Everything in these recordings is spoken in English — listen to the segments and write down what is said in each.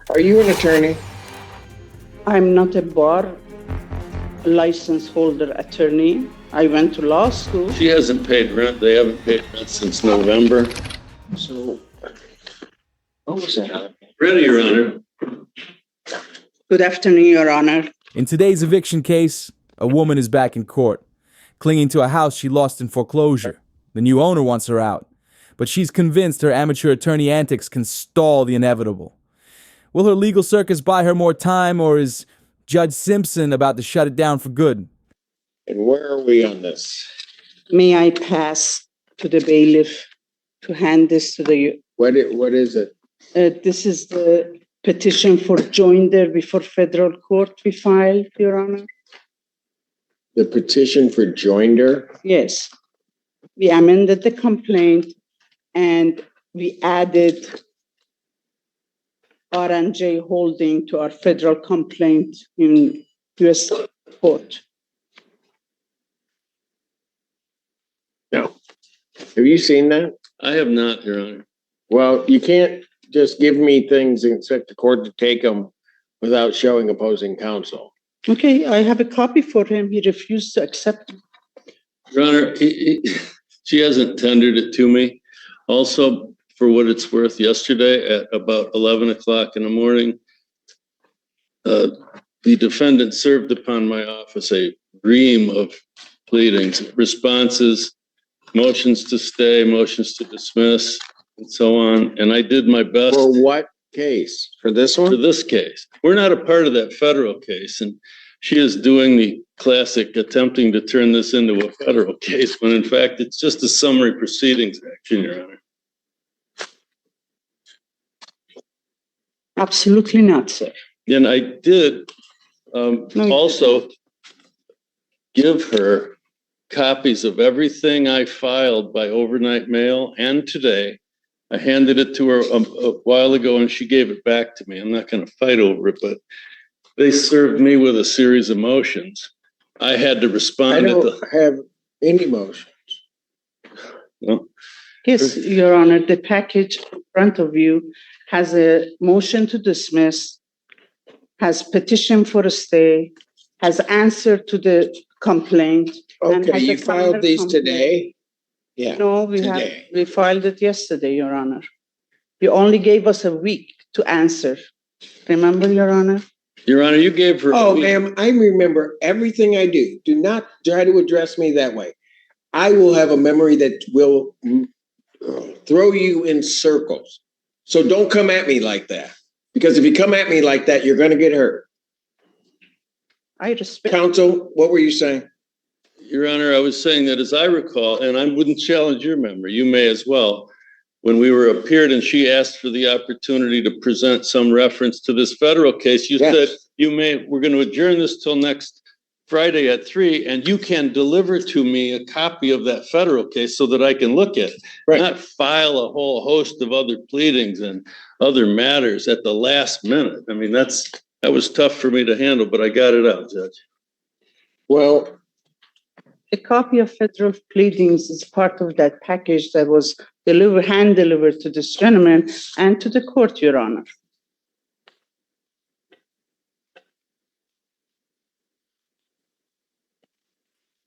Are you an attorney? I'm not a bar license holder attorney. I went to law school. She hasn't paid rent. They haven't paid rent since November. So, what was that? Ready, Your Honor. Good afternoon, Your Honor. In today's eviction case, a woman is back in court, clinging to a house she lost in foreclosure. The new owner wants her out, but she's convinced her amateur attorney Antics can stall the inevitable. Will her legal circus buy her more time, or is Judge Simpson about to shut it down for good? And where are we on this? May I pass to the bailiff to hand this to the... What is it? This is the petition for joinder before federal court we filed, Your Honor. The petition for joinder? Yes. We amended the complaint and we added R&J holding to our federal complaint in U.S. court. No. Have you seen that? I have not, Your Honor. Well, you can't just give me things and expect the court to take them without showing opposing counsel. Okay, I have a copy for him. He refused to accept. Your Honor, she hasn't tendered it to me. Also, for what it's worth, yesterday at about 11 o'clock in the morning, the defendant served upon my office a ream of pleadings, responses, motions to stay, motions to dismiss, and so on. And I did my best. For what case? For this one? For this case. We're not a part of that federal case. And she is doing the classic attempting to turn this into a federal case when in fact it's just a summary proceedings action, Your Honor. Absolutely not, sir. And I did also give her copies of everything I filed by overnight mail and today. I handed it to her a while ago and she gave it back to me. I'm not going to fight over it, but they served me with a series of motions. I had to respond. I don't have any motions. Well, Yes, Your Honor, the package in front of you has a motion to dismiss, has petition for a stay, has answer to the complaint. and Okay, has you a filed final these complaint. today? Yeah. No, today. we filed it yesterday, Your Honor. You only gave us a week to answer. Remember, Your Honor? Your Honor, you gave her. Oh, ma'am, I remember everything I do. Do not try to address me that way. I will have a memory that will throw you in circles. So don't come at me like that. Because if you come at me like that, you're going to get hurt. I respect. Counsel, what were you saying? Your Honor, I was saying that as I recall, and I wouldn't challenge your memory, you may as well, when we were appeared and she asked for the opportunity to present some reference to this federal case, you said, we're going to adjourn this till next Friday at 3, and you can deliver to me a copy of that federal case so that I can look at it, not file a whole host of other pleadings and other matters at the last minute. I mean, that was tough for me to handle, but I got it out, Judge. Well, A copy of federal pleadings is part of that package that was hand-delivered to this gentleman and to the court, Your Honor.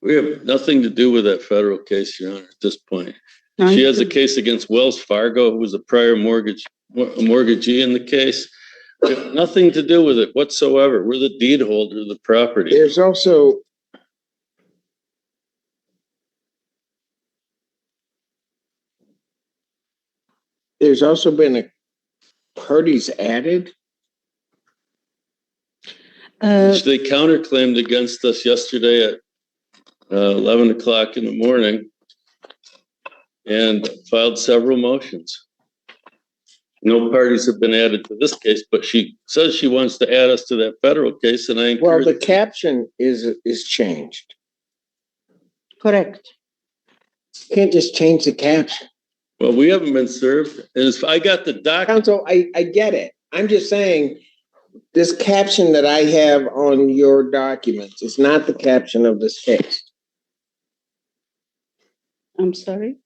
We have nothing to do with that federal case, Your Honor, at this point. No, She has a case against Wells Fargo, who was a prior mortgagee in the case. We have nothing to do with it whatsoever. We're the deed holder of the property. there's also been a parties added. Which they counterclaimed against us yesterday at 11 o'clock in the morning and filed several motions. No parties have been added to this case, but she says she wants to add us to that federal case, and I encourage. Well, the caption is changed. Correct. You can't just change the caption. Well, we haven't been served. And I got the document. Counsel, I get it. I'm just saying this caption that I have on your documents is not the caption of this case. I'm sorry?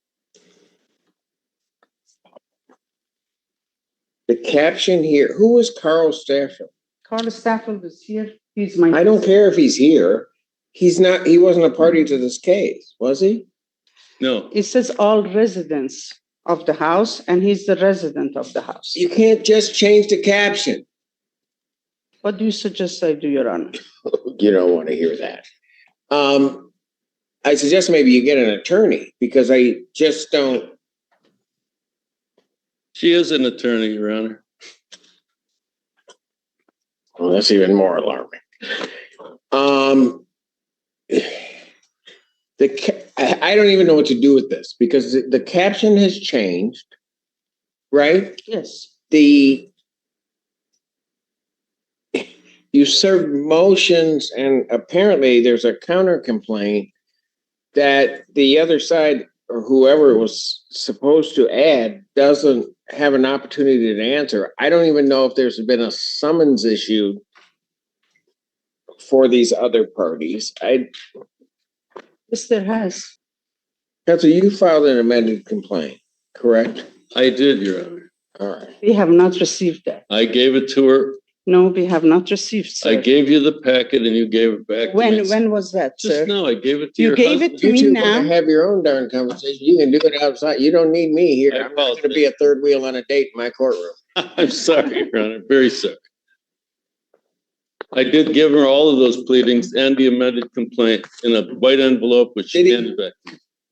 the caption here, who is Carl Stafford? Carl Stafford is here. He's my. I don't care if he's here. He wasn't a party to this case, was he? No, It says all residents of the house, and he's the resident of the house. You can't just change the caption. What do you suggest I do, Your Honor? You don't want to hear that. I suggest maybe you get an attorney because I just don't. she is an attorney, Your Honor. Well, that's even more alarming. I don't even know what to do with this because the caption has changed, right? Yes. You served motions, and apparently there's a counter complaint that the other side or whoever was supposed to add doesn't have an opportunity to answer. I don't even know if there's been a summons issued for these other parties. Yes, there has. Counsel, you filed an amended complaint, correct? I did, Your Honor. All right. We have not received that. I gave it to her. No, we have not received, sir. I gave you the packet and you gave it back to me. When was that, Just sir? now, I gave it to You your gave it husband. to You me two now. can have your own darn conversation. You can do it outside. You don't need me here. I I'm not going to be a third wheel on a date in my courtroom. I'm sorry, Your Honor, very sorry. I did give her all of those pleadings and the amended complaint in a white envelope, which she Did he- handed back.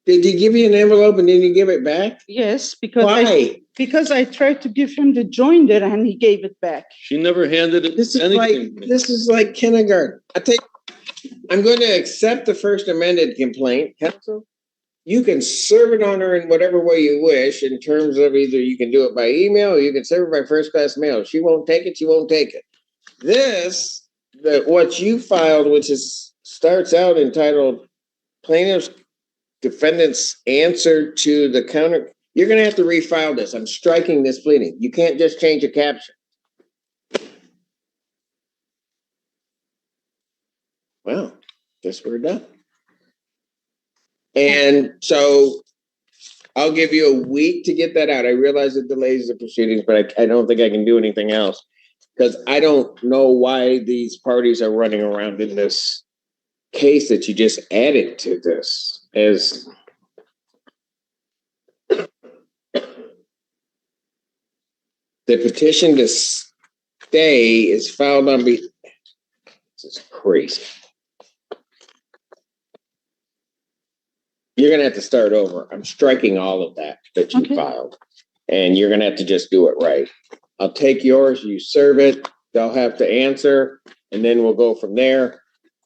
Did he give you an envelope and then you give it back? Yes, because Why? because I tried to give him the joinder and he gave it back. She never handed it This is anything. like kindergarten. I'm going to accept the first amended complaint, counsel. You can serve it on her in whatever way you wish in terms of either you can do it by email or you can serve it by first class mail. If she won't take it, she won't take it. What you filed, which starts out entitled Plaintiff's Defendant's Answer to the Counter. You're going to have to refile this. I'm striking this pleading. You can't just change a caption. Well, guess we're done. And so I'll give you a week to get that out. I realize it delays the proceedings, but I don't think I can do anything else because I don't know why these parties are running around in this case that you just added to this as the petition to stay is filed on this is crazy. You're gonna have to start over. I'm striking all of that you Okay. filed. And you're gonna have to just do it right. I'll take yours, you serve it, they'll have to answer, and then we'll go from there.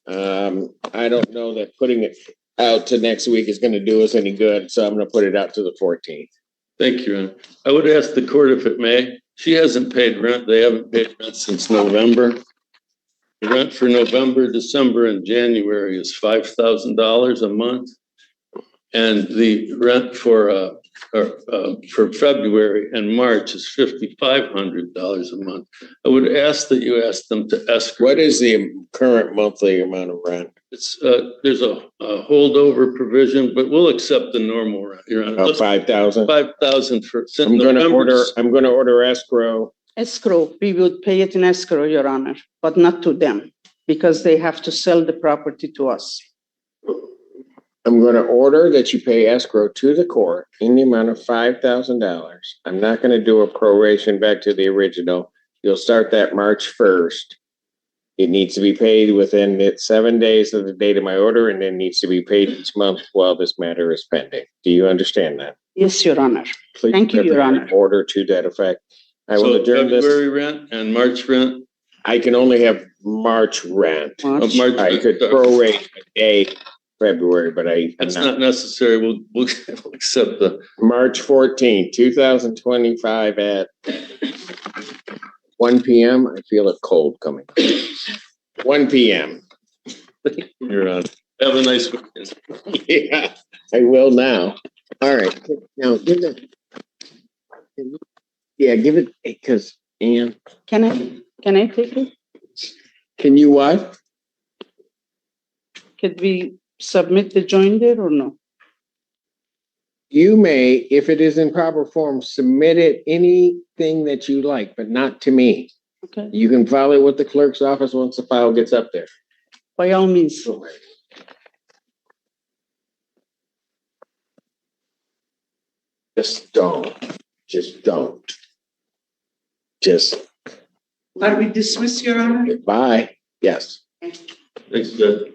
I don't know that putting it out to next week is gonna do us any good, so I'm gonna put it out to the 14th. Thank you, Your Honor. I would ask the court if it may. She hasn't paid rent. They haven't paid rent since November. The rent for November, December, and January is $5,000 a month. And the rent for February and March is $5,500 a month. I would ask that you ask them to escrow. What is the current monthly amount of rent? It's, there's a holdover provision, but we'll accept the normal rent, Your Honor. About 5,000? 5,000 for. I'm gonna order escrow. Escrow, we would pay it in escrow, Your Honor, but not to them because they have to sell the property to us. I'm going to order that you pay escrow to the court in the amount of $5,000. I'm not going to do a proration back to the original. You'll start that March 1st. It needs to be paid within 7 days of the date of my order, and then needs to be paid each month while this matter is pending. Do you understand that? Yes, Your Honor. Please Thank you, Your Honor. Order to that effect. I will So adjourn this. February rent and March rent? I can only have March rent. March. I could prorate a day February, but That's not necessary. We'll accept the. March 14th, 2025 at 1 p.m. I feel a cold coming. 1 p.m. You're on. Have a nice weekend. Yeah, I will now. All right. Now give it. Yeah, give it because Ann. Can I take it? Can you what? Could we submit the joinder or no? You may, if it is in proper form, submit it anything that you like, but not to me. Okay, You can file it with the clerk's office once the file gets up there. by all means. Just don't. Just don't. Just Are we dismissed, Your Honor? bye. Yes. Thanks, Judge.